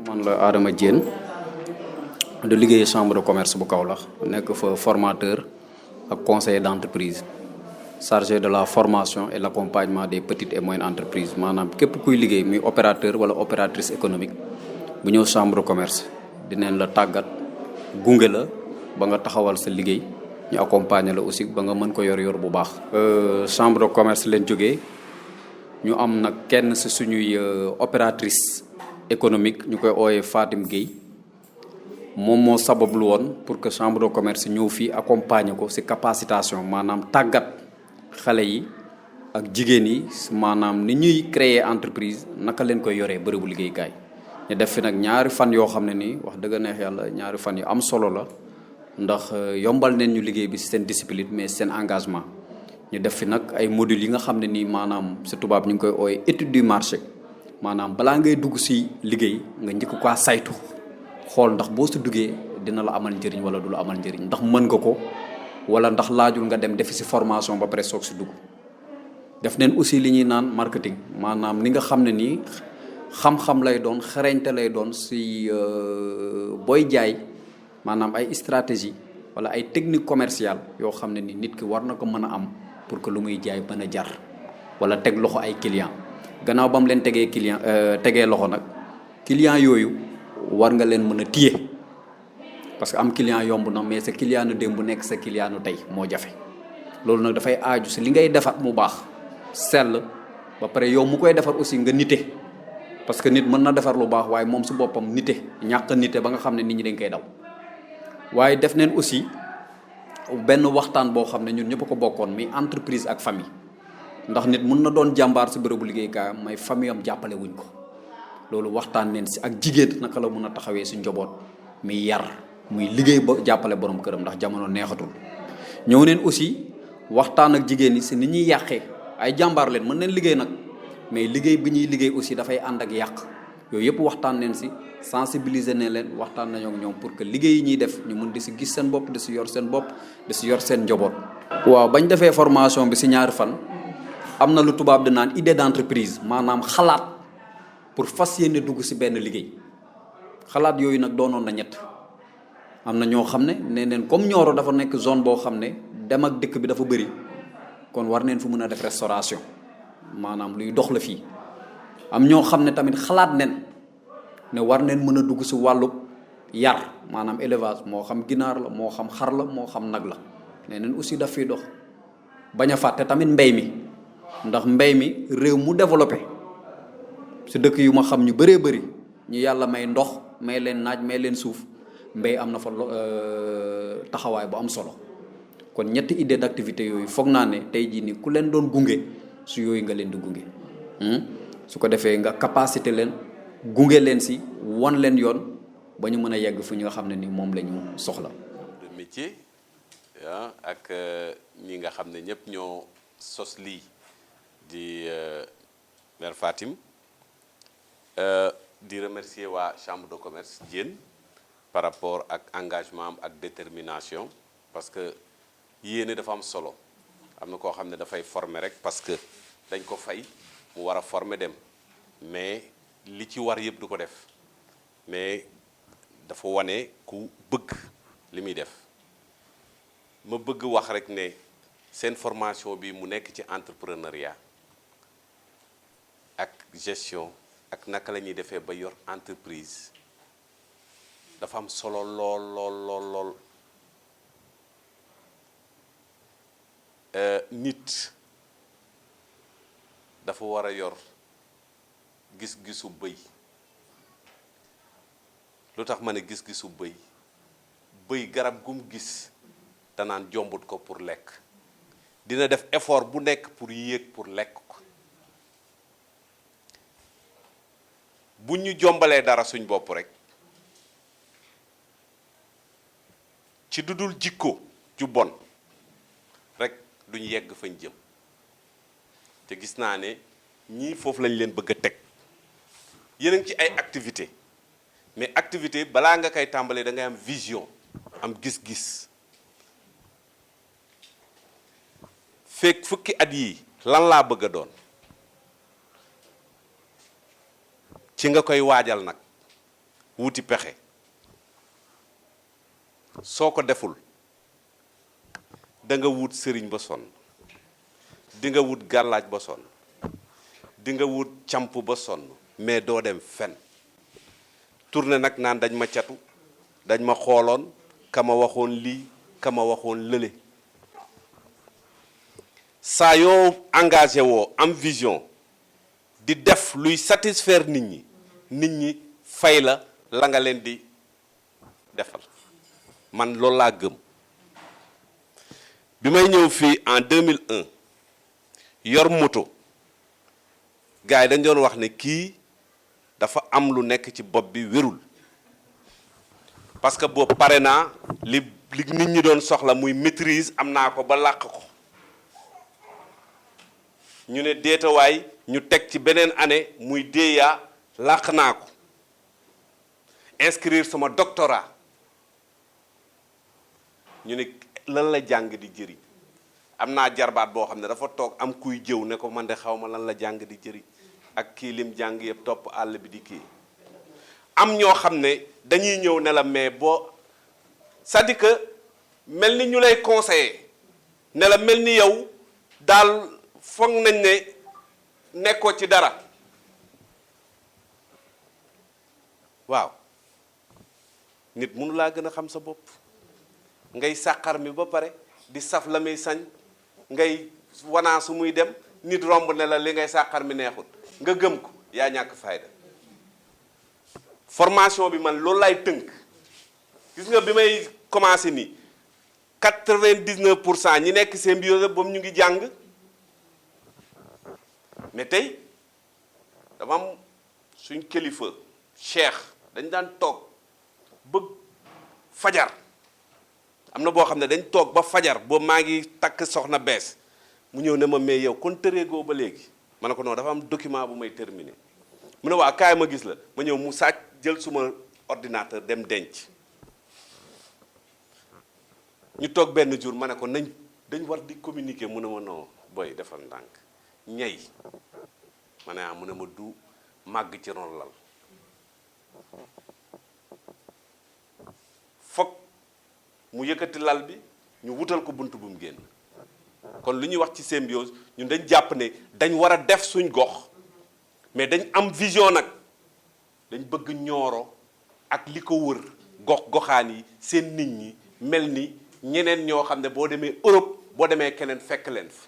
man la Adama Jeunes de liggéey chambre de commerce bu Kaolack nekk fa formateur ak conseiller d'entreprise chargé de la formation et l'accompagnement des petites et moyennes entreprises maanaam képp kuy liggéey muy opérateur wala opératrice économique bu ñëw chambre de commerce dinañ la tàggat gunge la ba nga taxawal sa liggéey ñu accompagner la aussi ba nga mën ko yor bu baax. chambre de commerce leen jógee ñu am nag kenn si suñuy opératrice économique ñu koy ooyee Fatim Gueye moom moo sabablu woon pour que chambre de commerce ñëw fii accompagner ko si capacitation maanaam tàggat xale yi ak jigéen yi maanaam ni ñuy créer entreprise naka leen koy yoree bërëbu liggéeykaay. ñu def fi nag ñaari fan yoo xam ne nii wax dëgg neex yàlla ñaari fan yu am solo la ndax yombal neen ñu liggéey bi si seen discipline mais seen engagement. ñu def fi nag ay modules yi nga xam ne nii maanaam si tubaab ñu ngi koy ooyee étude du marché maanaam balaa ngay dugg si liggéey nga njëkk ko saytu xool ndax boo si duggee dina la amal njëriñ wala du la amal njëriñ ndax mën nga ko wala ndax laajul nga dem defi si formation ba pare soog si dugg. def neen aussi li ñuy naan marketing maanaam ni nga xam ne nii xam-xam lay doon xereñte lay doon si booy jaay maanaam ay stratégie wala ay technique commerciale yoo xam ne ni nit ki war na ko mën a am pour que lu muy jaay mën a jar wala teg loxo ay client gannaaw ba mu leen tegee tegee loxo nag client yooyu war nga leen mën a téye parce que am client yomb na mais sa client nu démb bu nekk sa client nu tey moo jafe loolu nag dafay aaju si li ngay defar mu baax sell ba pare yow mu koy defar aussi nga nite parce que nit mën na defar lu baax waaye moom si boppam nite ñàkk nite ba nga xam ne nit ñi dañ koy daw. waaye def neen aussi benn waxtaan boo xam ne ñun ñëpp ko bokkoon muy entreprise ak famille ndax nit mun na doon jàmbaar si bërëbu liggéeykaayam may famille am jàppale wuñ ko loolu waxtaan neen si ak jigéen naka la mun a taxawee si njaboot muy yar muy liggéey ba jàppale borom këram ndax jamono neexatul. ñëw neen aussi waxtaan ak jigéen ñi si ni ñuy yàqee ay jàmbaar leen mën neen liggéey nag mais liggéey bi ñuy liggéey aussi dafay ànd ak yàq yooyu yëpp waxtaan neen si. sensibiliser ne leen waxtaan nañoo ak ñoom pour que liggéey yi ñuy def ñu mun di si gis seen bopp di si yor seen bopp di si yor seen njaboot. waaw bañ defee formation bi si ñaari fan am na lu tubaab di naan idée d'entreprise maanaam xalaat pour fas yéene dugg si benn liggéey xalaat yooyu nag doonoon na ñett am na ñoo xam ne nee neen comme Nioro dafa nekk zone boo xam ne dem ak dëkk bi dafa bëri kon war neen fu mun a def restauration maanaam luy dox la fii am ñoo xam ne tamit xalaat nen ne war neen mën a dugg si wàllu yar maanaam élevage moo xam ginaar la moo xam xar la moo xam nag la nee neen aussi daf fiy dox bañ a fàtte tamit mbéy mi ndax mbéy mi réew mu développé si dëkk yu ma xam ñu bëree bëri ñu yàlla may ndox may leen naaj may leen suuf mbéy am na fa taxawaay bu am solo kon ñetti idée d'activité yooyu foog naa ne tey jii ni ku leen doon gunge su yooyu nga leen di gunge su ko defee nga capacité leen gunge leen si wan leen yoon ba ñu mën a yegg fu ñu nga xam ne ni moom la ñu soxla. de métier ak ñi nga xam ne ñëpp ñoo sos lii di mère Fatim di remercier waa chambre de commerce Jeunes par rapport ak engagement am ak détermination parce que yéene dafa am solo am na koo xam ne dafay former rek parce que dañ ko fay mu war a former dem mais li ci war yëpp du ko def mais dafa wane ku bëgg li muy def ma bëgg wax rek ne seen formation bi mu nekk ci entrepreneuriat ak gestion ak naka la ñuy defee ba yor entreprise dafa am solo lool lool lool lool nit dafa war a yor gis-gisu bëy lu tax ma ne gis-gisu bëy garab gum gis danaan jombut ko pour lekk dina def effort bu nekk pour yéeg pour lekk ko bu ñu jombalee dara suñ bopp rek ci dudul jikko ju bon rek duñ yegg fañ jëm te gis naa ne ñii foofu lañ leen bëgg a teg yéen a ngi ci ay activité mais activité balaa nga koy tàmbalee da ngay am vision am gis-gis fekk fukki at yii lan laa bëgg a doon ci nga koy waajal nag wuti pexe soo ko deful da nga wut sëriñ ba sonn di nga wut gàllaaj ba sonn di nga wut camp ba sonn mais doo dem fen tourné nag naan dañ ma catu dañ ma xooloon kama waxoon lii kama waxoon lële saa yoo engagé woo am vision di def luy satisfaire nit ñi fay la la nga leen di defal man loolu laa gëm bi may ñëw fii en 2001 yor moto gars yi dañ doon wax ne kii dafa am lu nekk ci bopp bi wérul parce que boobu pare naa li nit ñi doon soxla muy maîtrise am naa ko ba làq ko ñu ne déetawaay ñu teg ci beneen année muy DEA làq naa ko inscrire sama doctorat ñu ne lan la jàng di jëriñ am naa jarbaat boo xam ne dafa toog am kuy jëw ne ko man de xaw ma lan la jàng di jëriñ ak kii lim jàng yëpp topp àll bi di kii am ñoo xam ne dañuy ñëw ne la mais boo c'est-à-dire que mel ni ñu lay conseiller ne la mel ni yow daal foog nañ ne nekkoo ci dara waaw nit mënu laa gën a xam sa bopp ngay sàqar mi ba pare di saf la muy sañ ngay wanaa su muy dem nit romb ne la li ngay sàqar mi neexul nga gëm ko yaa ñàkk fayda formation bi man loolu lay tënk gis nga bi may commencé nii 99% ñi nekk symbiose boobu ñu ngi jàng mais tey dama am suñ kilifa cheikh dañ daan toog bëgg fajar am na boo xam ne dañ toog ba fajar boobu maa ngi takk soxna bees mu ñëw ne ma mais yow kon tëreegoo ba léegi ma ne ko non dafa am document bu may terminer mu ne waa kaay ma gis la ma ñëw mu sàcc jël suma ordinateur dem denc ñu toog benn jour ma ne ko dañ war di communiquer mu ne ma non boy defal ndànk ñey ma ne mu ne ma du màgg ci ron lal foog mu yëkkati lal bi ñu wutal ko bunt bu mu génn kon lu ñuy wax ci symbiose ñun dañ jàpp ne dañ war a def suñ gox mais dañ am vision nag dañ bëgg Nioro ak li ko wër goxaan yi seen nit ñi mel ni ñeneen ñoo xam ne boo demee Europe boo demee keneen fekk leen fa